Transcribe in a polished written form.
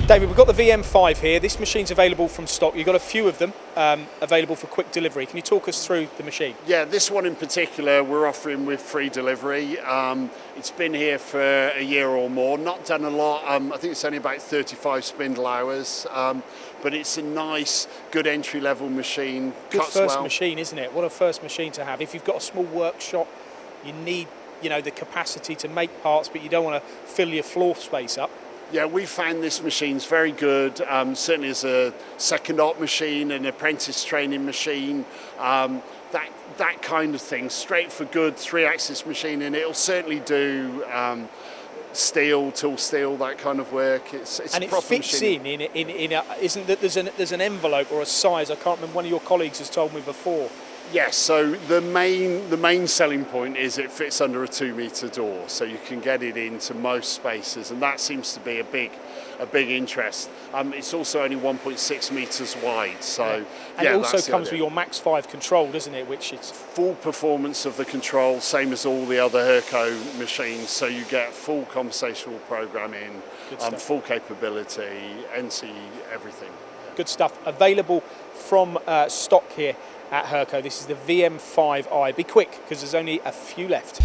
David, we've got the VM5 here. This machine's available from stock. You've got a few of them available for quick delivery. Can you talk us through the machine? Yeah, this one in particular we're offering with free delivery. It's been here for a year or more, not done a lot. I think it's only about 35 spindle hours, but it's a nice, good entry-level machine. Good first machine, isn't it? What a first machine to have. If you've got a small workshop, you need the capacity to make parts, but you don't want to fill your floor space up. Yeah, we found this machine's very good, certainly as a second op machine, an apprentice training machine, that kind of thing, straight for good, 3-axis machine, and it'll certainly do steel, tool steel, that kind of work. It's and a proper it fits machine. isn't that there's an envelope or a size, I can't remember, one of your colleagues has told me before. Yes, so the main selling point is it fits under a 2-metre door, so you can get it into most spaces, and that seems to be a big interest. It's also only 1.6 metres wide, so and it also comes with your Max 5 control, doesn't it? Which is full performance of the control, same as all the other Hurco machines. So you get full conversational programming, full capability, NC, everything. Good stuff. Available from stock here at Hurco. This is the VM5i. Be quick because there's only a few left.